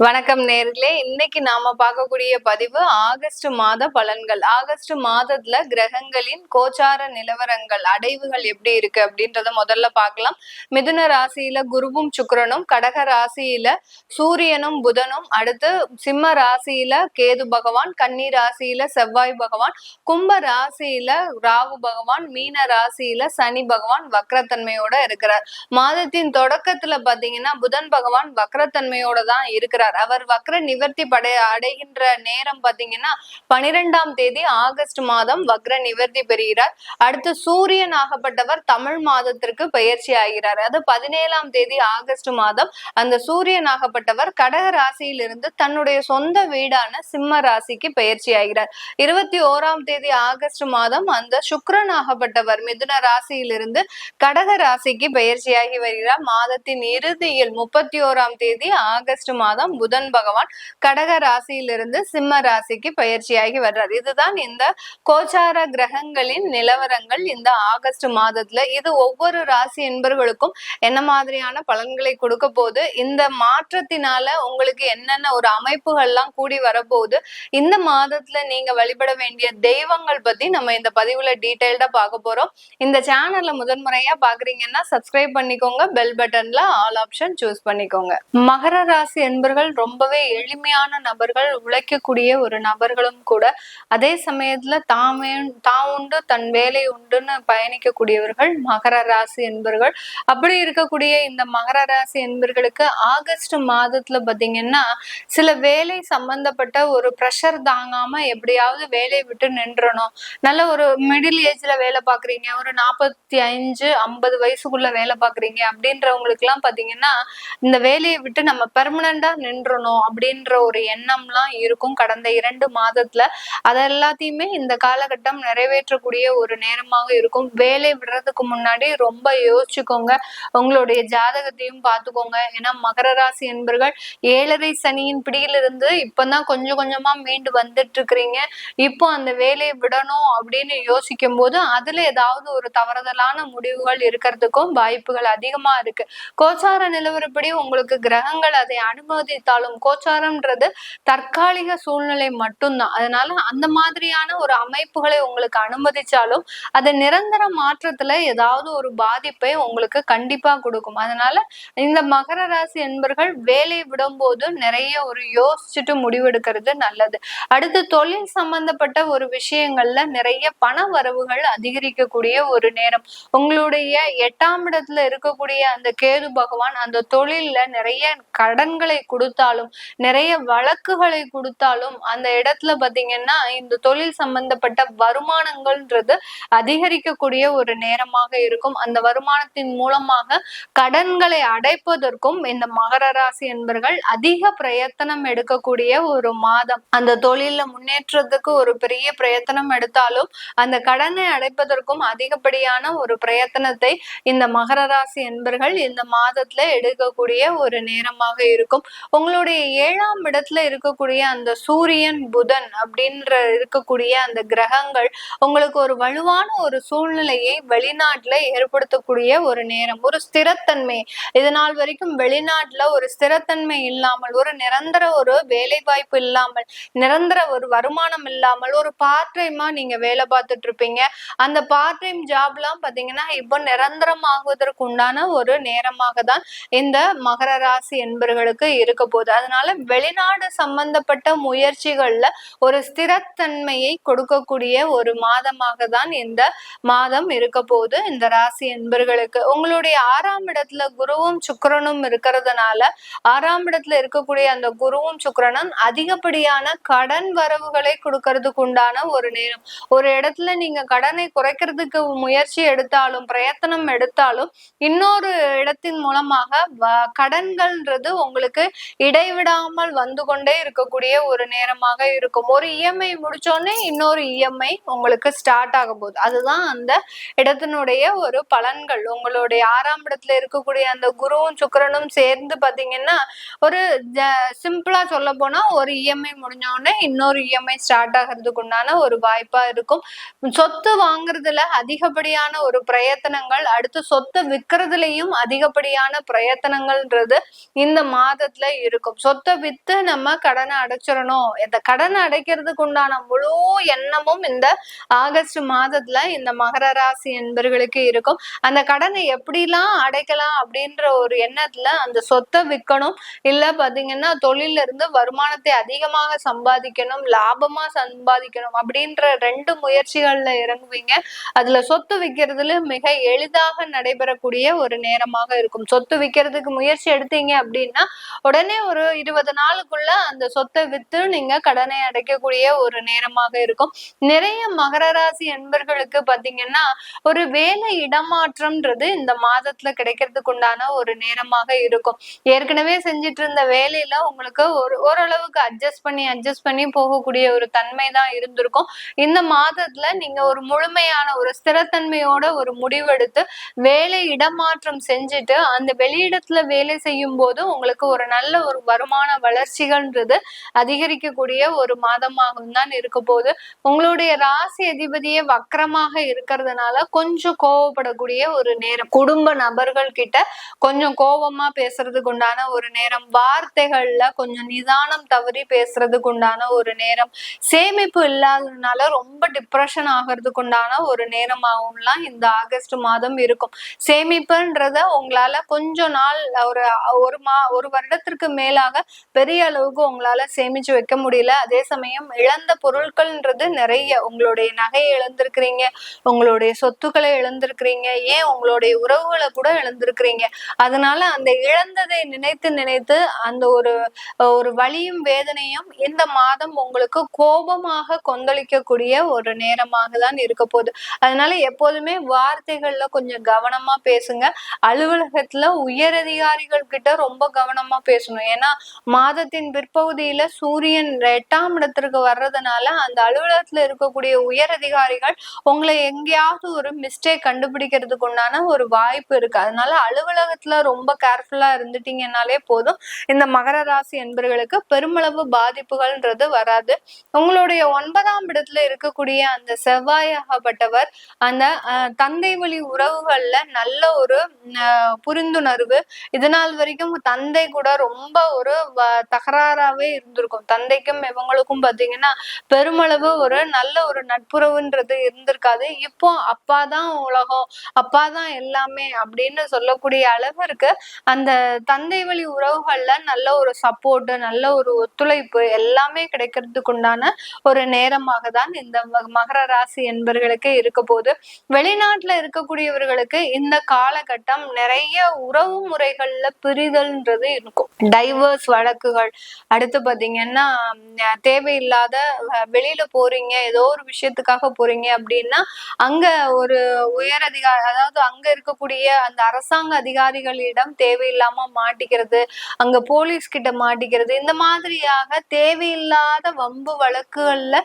வணக்கம் நேர்களே. இன்னைக்கு நாம பார்க்கக்கூடிய பதிவு ஆகஸ்ட் மாத பலன்கள். ஆகஸ்ட் மாதத்துல கிரகங்களின் கோச்சார நிலவரங்கள் அடைவுகள் எப்படி இருக்கு அப்படின்றத முதல்ல பார்க்கலாம். மிதுன ராசியில குருவும் சுக்கிரனும், கடக ராசியில சூரியனும் புதனும், அடுத்து சிம்ம ராசியில கேது பகவான், கன்னி ராசியில செவ்வாய் பகவான், கும்ப ராசியில ராகு பகவான், மீன ராசியில சனி பகவான் வக்ரத்தன்மையோட இருக்கிறார். மாதத்தின் தொடக்கத்துல பாத்தீங்கன்னா புதன் பகவான் வக்ரத்தன்மையோட தான் இருக்கிறார். அவர் வக்ர நிவர்த்தி அடைகின்ற நேரம் பாத்தீங்கன்னா 12ஆம் தேதி ஆகஸ்ட் மாதம் வக்ர நிவர்த்தி பெறுகிறார். அடுத்து சூரியன் ஆகப்பட்டவர் தமிழ் மாதத்திற்கு பயிற்சி ஆகிறார். அது 17ஆம் தேதி ஆகஸ்ட் மாதம் அந்த சூரியன் ஆகப்பட்டவர் கடக ராசியிலிருந்து தன்னுடைய சொந்த வீடான சிம்ம ராசிக்கு பயிற்சி ஆகிறார். 21ஆம் தேதி ஆகஸ்ட் மாதம் அந்த சுக்கிரன் ஆகப்பட்டவர் மிதுன ராசியிலிருந்து கடக ராசிக்கு பயிற்சியாகி வருகிறார். மாதத்தின் இறுதியில் 31ஆம் தேதி ஆகஸ்ட் மாதம் புதன் பகவான் கடக ராசியிலிருந்து சிம்ம ராசிக்கு பயிற்சியாகி வர்றார். இதுதான் இந்த கோச்சார கிரகங்களின் நிலவரங்கள் இந்த ஆகஸ்ட் மாதத்துல. இது ஒவ்வொரு ராசி என்பர்களுக்கும் என்ன மாதிரியான பலன்களை கொடுக்க போகுது, இந்த மாற்றத்தினால உங்களுக்கு என்னென்ன ஒரு அமைப்புகள்லாம் கூடி வரப்போகுது, இந்த மாதத்துல நீங்க வழிபட வேண்டிய தெய்வங்கள் பத்தி நம்ம இந்த பதிவுல டீடைல்டா பார்க்க போறோம். இந்த சேனல்ல முதன்முறையா பாக்குறீங்கன்னா சப்ஸ்கிரைப் பண்ணிக்கோங்க, பெல் பட்டன்ல ஆல் ஆப்ஷன் சூஸ் பண்ணிக்கோங்க. மகர ராசி என்பர்கள் ரொம்பவே எளிமையான நபர்கள், உழைக்கக்கூடிய ஒரு நபர்களும் கூட. அதே சமயத்துல தான் உண்டு தன் வேலை உண்டுன்னு பயணிக்கக்கூடியவர்கள் மகர ராசி என்பர்கள். அப்படி இருக்கக்கூடிய இந்த மகர ராசி என்பர்களுக்கு ஆகஸ்ட் மாதத்துல பாத்தீங்கன்னா சில வேலை சம்பந்தப்பட்ட ஒரு ப்ரெஷர் தாங்காம எப்படியாவது வேலையை விட்டு நின்றணும். நல்ல ஒரு மிடில் ஏஜ்ல வேலை பாக்குறீங்க, ஒரு 45-50 வயசுக்குள்ள வேலை பாக்குறீங்க அப்படின்றவங்களுக்கு எல்லாம் பாத்தீங்கன்னா இந்த வேலையை விட்டு நம்ம பெர்மனண்டா நின்றணும் அப்படின்ற ஒரு எண்ணம்லாம் இருக்கும் கடந்த 2 மாதத்துல. அதெல்லாத்தையுமே இந்த காலகட்டம் நிறைவேற்றக்கூடிய ஒரு நேரமாக இருக்கும். வேலை விடுறதுக்கு முன்னாடி ரொம்ப யோசிச்சுக்கோங்க, உங்களுடைய ஜாதகத்தையும் பார்த்துக்கோங்க. ஏன்னா மகர ராசி என்பர்கள் 7.5 சனியின் பிடியிலிருந்து இப்பதான் கொஞ்சம் கொஞ்சமா மீண்டு வந்துட்டு இருக்கிறீங்க. இப்போ அந்த வேலையை விடணும் அப்படின்னு யோசிக்கும் போது அதுல ஏதாவது ஒரு தவறுதலான முடிவுகள் இருக்கிறதுக்கும் வாய்ப்புகள் அதிகமா இருக்கு. கோச்சார நிலவரப்படி உங்களுக்கு கிரகங்கள் அதை அனுமதித்தாலும், கோச்சாரம்ன்றது தற்காலிக சூழ்நிலை மட்டும்தான். அதனால அந்த மாதிரியான ஒரு அமைப்புகளை உங்களுக்கு அனுமதிச்சாலும் அது நிரந்தர மாற்றத்துல ஏதாவது ஒரு பாதிப்பை உங்களுக்கு கண்டிப்பா கொடுக்கும். அதனால இந்த மகர ராசி என்பர்கள் வேலையை விடும்போது நிறைய ஒரு யோசிச்சுட்டு முடிவெடுக்கிறது நல்லது. அடுத்து தொழில் சம்பந்தப்பட்ட ஒரு விஷயங்கள்ல நிறைய பண வரவுகள் அதிகரிக்கக்கூடிய ஒரு நேரம். உங்களுடைய 8ஆம் இடத்துல இருக்கக்கூடிய அந்த கேது பகவான் அந்த தொழில்ல நிறைய கடன்களை கொடுத்தாலும், நிறைய வழக்குகளை கொடுத்தாலும் அந்த இடத்துல பாத்தீங்கன்னா இந்த தொழில் சம்பந்தப்பட்ட வருமானங்கள்ன்றது அதிகரிக்கக்கூடிய ஒரு நேரமாக இருக்கும். அந்த வருமானத்தின் மூலமாக கடன்களை அடைப்பதற்கும் இந்த மகர ராசி என்பர்கள் அதிக பிரயத்தனம் எடுக்கக்கூடிய ஒரு மாதம். அந்த தொழில முன்னேற்றத்துக்கு ஒரு பெரிய பிரயத்தனம் எடுத்தாலும் அந்த கடனை அடைப்பதற்கும் அதிகப்படியான ஒரு பிரயத்தனத்தை இந்த மகர ராசி என்பர்கள் இந்த மாதத்துல எடுக்கக்கூடிய ஒரு நேரமாக இருக்கும். உங்களுடைய 7ஆம் இடத்துல இருக்கக்கூடிய அந்த சூரியன் புதன் அப்படின்ற இருக்கக்கூடிய அந்த கிரகங்கள் உங்களுக்கு ஒரு வலுவான ஒரு சூழ்நிலையை வெளிநாட்டுல ஏற்படுத்தக்கூடிய ஒரு நேரம். ஒரு ஸ்திரத்தன்மை, இதனால் வரைக்கும் வெளிநாட்டுல ஒரு ஸ்திரத்தன்மை இல்லாமல், ஒரு நிரந்தர ஒரு வேலை வாய்ப்பு இல்லாமல், நிரந்தர ஒரு வருமானம் இல்லாமல் ஒரு பார்ட் டைமா நீங்க வேலை பார்த்துட்டு இருப்பீங்க. அந்த பார்ட் டைம் ஜாப் எல்லாம் பாத்தீங்கன்னா இப்போ நிரந்தரமாகுவதற்கு உண்டான ஒரு நேரமாக தான் இந்த மகர ராசி என்பர்களுக்கு இருக்க போகுது. அதனால வெளிநாடு சம்பந்தப்பட்ட முயற்சிகள்ல ஒரு ஸ்திரத்தன்மையை கொடுக்கக்கூடிய ஒரு மாதமாக தான் இந்த மாதம் இருக்க போகுது இந்த ராசி என்பர்களுக்கு. உங்களுடைய 6ஆம் இடத்துல குருவும் சுக்கிரனும் இருக்கிறதுனால 6ஆம் இடத்துல இருக்கக்கூடிய அந்த குருவும் சுக்கிரனும் அதிகப்படியான கடன் வரவுகளை கொடுக்கறதுக்கு உண்டான ஒரு நேரம். ஒரு இடத்துல நீங்க கடனை குறைக்கிறதுக்கு முயற்சி எடுத்தாலும், பிரயத்தனம் எடுத்தாலும், இன்னொரு இடத்தின் மூலமாக கடன்கள்ன்றது உங்களுக்கு இடைவிடாமல் வந்து கொண்டே இருக்கக்கூடிய ஒரு நேரமாக இருக்கும். ஒரு இஎம்ஐ முடிச்சோடனே இன்னொரு இஎம்ஐ உங்களுக்கு ஸ்டார்ட் ஆக போகுது. அதுதான் அந்த இடத்தினுடைய ஒரு பலன்கள். உங்களுடைய 6ஆம் இடத்துல இருக்கக்கூடிய அந்த குருவும் சுக்கிரனும் சேர்ந்து பாத்தீங்கன்னா ஒரு சிம்பிளா சொல்ல போனா ஒரு இஎம்ஐ முடிஞ்ச உடனே இன்னொரு இஎம்ஐ ஸ்டார்ட் ஆகிறதுக்கு உண்டான ஒரு வாய்ப்பா இருக்கும். சொத்து வாங்குறதுல அதிகப்படியான ஒரு பிரயத்தனங்கள், அடுத்து சொத்தை விற்கிறதுலயும் அதிகப்படியான பிரயத்தனங்கள்ன்றது இந்த மாதத்துல இருக்கும். சொத்தை வித்து நம்ம கடனை அடைச்சிடணும். இந்த கடனை அடைக்கிறதுக்கு உண்டான முழு எண்ணமும் இந்த ஆகஸ்ட் மாதத்துல இந்த மகர ராசி என்பர்களுக்கு இருக்கும். அந்த கடனை எப்படிலாம் அடைக்கலாம் அப்படின்ற ஒரு எண்ணத்துல அந்த சொத்தை விற்கணும், இல்ல பாத்தீங்கன்னா தொழில இருந்து வருமானத்தை அதிகமாக சம்பாதிக்கணும், லாபமா சம்பாதிக்கணும் அப்படின்ற 2 முயற்சிகள்ல இறங்குவீங்க. அதுல சொத்து விற்கிறதுல மிக எளிதாக நடைபெறக்கூடிய ஒரு நேரமாக இருக்கும். சொத்து விற்கிறதுக்கு முயற்சி எடுத்தீங்க அப்படின்னா உடனே ஒரு 20 நாளுக்குள்ள அந்த சொத்தை வித்து நீங்க கடனை அடைக்கக்கூடிய ஒரு நேரமாக இருக்கும். நிறைய மகர ராசி என்பர்களுக்கு பாத்தீங்கன்னா ஒரு வேலை இடமாற்றம்ன்றது இந்த மாதத்துல கிடைக்கிறதுக்கு உண்டான ஒரு நேரமாக இருக்கும். ஏற்கனவே செஞ்சிட்டு இருந்த வேலையில உங்களுக்கு ஓரளவுக்கு அட்ஜஸ்ட் பண்ணி போகக்கூடிய ஒரு தன்மை தான் இருந்திருக்கும். இந்த மாதத்துல நீங்க ஒரு முழுமையான ஒரு ஸ்திரத்தன்மையோட ஒரு முடிவெடுத்து வேலை இடமாற்றம் செஞ்சுட்டு அந்த வெளியிடத்துல வேலை செய்யும் போது உங்களுக்கு ஒரு நல்ல ஒரு வருமான வளர்ச்சிகள்ன்றது அதிகரிக்கக்கூடிய ஒரு மாதமாகவும் தான் இருக்க போது. உங்களுடைய ராசி அதிபதியே வக்கரமாக இருக்கிறதுனால கொஞ்சம் கோவப்படக்கூடிய ஒரு நேரம், குடும்ப நபர்கள் கிட்ட கொஞ்சம் கோபமா பேசுறதுக்கு உண்டான ஒரு நேரம், வார்த்தைகள்ல கொஞ்சம் நிதானம் தவறி பேசுறதுக்கு உண்டான ஒரு நேரம், சேமிப்பு இல்லாததுனால ரொம்ப டிப்ரெஷன் ஆகிறதுக்கு உண்டான ஒரு நேரமாகவும்லாம் இந்த ஆகஸ்ட் மாதம் இருக்கும். சேமிப்புன்றத உங்களால கொஞ்ச நாள் ஒரு வருடத்திற்கு மேலாக பெரிய அளவுக்கு உங்களால சேமிச்சு வைக்க முடியல. அதே சமயம் இழந்த பொருட்கள்ன்றது நிறைய, உங்களுடைய நகையை இழந்திருக்கிறீங்க, உங்களுடைய சொத்துக்களை இழந்திருக்கிறீங்க, ஏன் உங்களுடைய உறவுகளை கூட இழந்திருக்கிறீங்க. அதனால அந்த இழந்ததை நினைத்து நினைத்து அந்த ஒரு வலியும் வேதனையும் இந்த மாதம் உங்களுக்கு கோபமாக கொந்தளிக்கக்கூடிய ஒரு நேரமாக தான் இருக்க போகுது. அதனால எப்போதுமே வார்த்தைகள்ல கொஞ்சம் கவனமா பேசுங்க. அலுவலகத்துல உயரதிகாரிகள் கிட்ட ரொம்ப கவனமா பேசணும். ஏன்னா மாதத்தின் பிற்பகுதியில சூரியன் 8ஆம் இடத்திற்கு வர்றதுனால அந்த அலுவலகத்துல இருக்கக்கூடிய உயர் அதிகாரிகள் உங்களை எங்கேயாவது ஒரு மிஸ்டேக் கண்டுபிடிக்கிறதுக்கு உண்டான ஒரு வாய்ப்பு இருக்கு. அதனால அலுவலகத்துல ரொம்ப கேர்ஃபுல்லா இருந்துட்டீங்கன்னாலே போதும். இந்த மகர ராசி என்பர்களுக்கு பெருமளவு பாதிப்புகள்ன்றது வராது. உங்களுடைய 9ஆம் இடத்துல இருக்கக்கூடிய அந்த செவ்வாயாகப்பட்டவர் அந்த தந்தை வழி உறவுகள்ல நல்ல ஒரு புரிந்துணர்வு, இதனால் வரைக்கும் தந்தை கூட ரொம்ப ஒரு தகராறாவே இருந்திருக்கும். தந்தைக்கும் இவங்களுக்கும் பாத்தீங்கன்னா பெருமளவு ஒரு நல்ல ஒரு நட்புறவுன்றது இருந்திருக்காது. இப்போ அப்பாதான் உலகம், அப்பாதான் எல்லாமே அப்படின்னு சொல்லக்கூடிய அளவிற்கு அந்த தந்தை வழி உறவுகள்ல நல்ல ஒரு சப்போர்ட், நல்ல ஒரு ஒத்துழைப்பு எல்லாமே கிடைக்கிறதுக்கு உண்டான ஒரு நேரமாக தான் இந்த மகர ராசி என்பர்களுக்கு இருக்க போது. வெளிநாட்டுல இருக்கக்கூடியவர்களுக்கு இந்த காலகட்டம் நிறைய உறவு முறைகள்ல பிரிதல்ன்றது இருக்கும். டைவர்ஸ் வழக்குகள், அடுத்து பாத்தீங்கன்னா தேவையில்லாத வெளியில போறீங்க, ஏதோ ஒரு விஷயத்துக்காக போறீங்க அப்படின்னா அங்க ஒரு உயர் அதிகாரி, அதாவது அங்க இருக்கக்கூடிய அந்த அரசாங்க அதிகாரிகளிடம் தேவையில்லாம மாட்டிக்கிறது, அங்க போலீஸ் கிட்ட மாட்டிக்கிறது, இந்த மாதிரியாக தேவையில்லாத வம்பு வழக்குகள்ல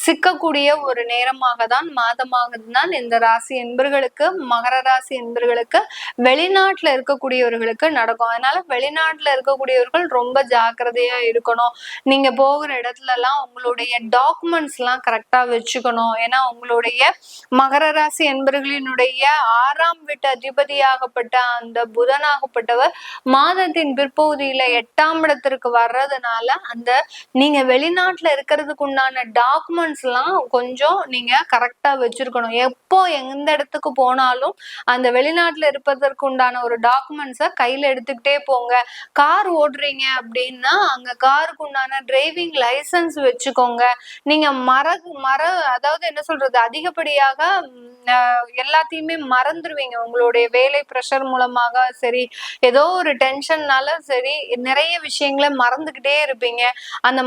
சிக்கக்கூடிய ஒரு நேரமாக தான் மாதமாக தான் இந்த ராசி என்பர்களுக்கு, மகர ராசி என்பர்களுக்கு வெளிநாட்டுல இருக்கக்கூடியவர்களுக்கு நடக்கும். அதனால வெளிநாட்டுல இருக்கக்கூடியவர்கள் ரொம்ப ஜாக்கிரதையா இருக்கணும். நீங்க போகிற இடத்துல எல்லாம் உங்களுடைய டாக்குமெண்ட்ஸ் எல்லாம் கரெக்டா வச்சுக்கணும். ஏன்னா உங்களுடைய மகர ராசி என்பர்களினுடைய 6ஆம் வீட்டு அதிபதியாகப்பட்ட அந்த புதனாகப்பட்டவர் மாதத்தின் பிற்பகுதியில 8ஆம் இடத்திற்கு வர்றதுனால அந்த நீங்க வெளிநாட்டுல இருக்கிறதுக்கு உண்டான டாக்குமெண்ட்ஸ் எல்லாம் கொஞ்சம் நீங்க கரெக்டா வச்சிருக்கணும். எப்போ எந்த இடத்துக்கு போனாலும் அந்த வெளிநாட்டுல இருப்பதற்கு உண்டான ஒரு டாக்குமெண்ட்ஸ கையில எடுத்துக்கிட்டே போங்க. கார் ஓடுறீங்க அப்படின்னா அங்க காருக்கு உண்டான டிரைவிங் லைசன்ஸ் வச்சுக்கோங்க. நீங்க அதாவது என்ன சொல்றது, அதிகப்படியாக எல்லாத்தையுமே மறந்துடுவீங்க. உங்களுடைய வேலை பிரஷர் மூலமாக சரி, ஏதோ ஒரு டென்ஷன்னால சரி, நிறைய விஷயங்களை மறந்துகிட்டே இருப்பீங்க. அந்த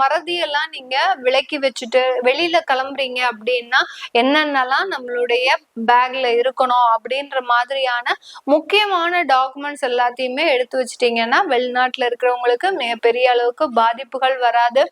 மறதியெல்லாம் நீங்க விலக்கி வச்சுட்டு வெளியில கிளம்புறீங்க அப்படின்னா என்னென்னலாம் நம்மளுடைய பேக்ல இருக்கணும் அப்படின்ற மாதிரியான முக்கியமான டாக்குமெண்ட்ஸ் எல்லாத்தையுமே எடுத்து வச்சுட்டீங்கன்னா வெளிநாட்டுல இருக்கிறவங்களுக்கு மிகப்பெரிய அளவுக்கு பாதிப்புகள் வராது.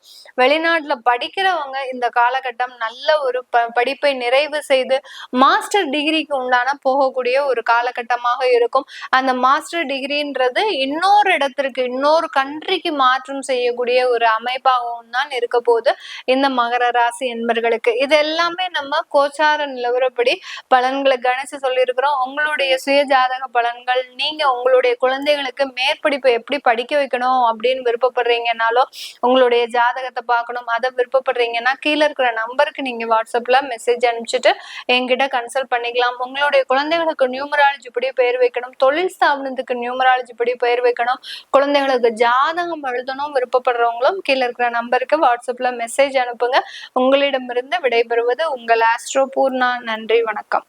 வெளிநாட்டுல படிக்கிறவங்க இந்த காலகட்டம் நல்ல ஒரு படிப்பை நிறைவு செய்து மாஸ்டர் டிகிரிக்கு உண்டான போகக்கூடிய ஒரு காலகட்டமாக இருக்கும். அந்த மாஸ்டர் டிகிரின்றது இன்னொரு இடத்திற்கு, இன்னொரு கண்ட்ரிக்கு மாற்றம் செய்யக்கூடிய ஒரு அமைப்பாகவும் தான் இருக்க போது இந்த மகர ராசி என்பர்களுக்கு. இது எல்லாமே நம்ம கோச்சார நிலவரப்படி பலன்களை கணிச்சு சொல்லியிருக்கிறோம். உங்களுடைய சுய ஜாதக பலன்கள், நீங்க உங்களுடைய குழந்தைகளுக்கு மேற்படிப்பு எப்படி படிக்க வைக்கணும் அப்படின்னு விருப்பப்படுறீங்கன்னாலோ, உங்களுடைய ஜாதகத்தை பார்க்கணும் அதை விருப்பப்படுறீங்கன்னா கீழே இருக்கிற நம்பருக்கு நீங்க வாட்ஸ்அப்ல மெசேஜ் அனுப்பிச்சுட்டு என்கிட்ட கன்சல்ட் பண்ணிக்கலாம். உங்களுடைய குழந்தைகளுக்கு நியூமராலஜி படி பெயர் வைக்கணும், தொழில் ஸ்தாபனத்துக்கு நியூமராலஜி படி பெயர் வைக்கணும், குழந்தைகளுக்கு ஜாதகம் எழுதணும் விருப்பப்படுறவங்களும் கீழே இருக்கிற நம்பருக்கு வாட்ஸ்அப்ல மெசேஜ் அனுப்புங்க. உங்களிடமிருந்து விடைபெறுவது உங்கள் ஆஸ்ட்ரோ பூர்ணா. நன்றி, வணக்கம்.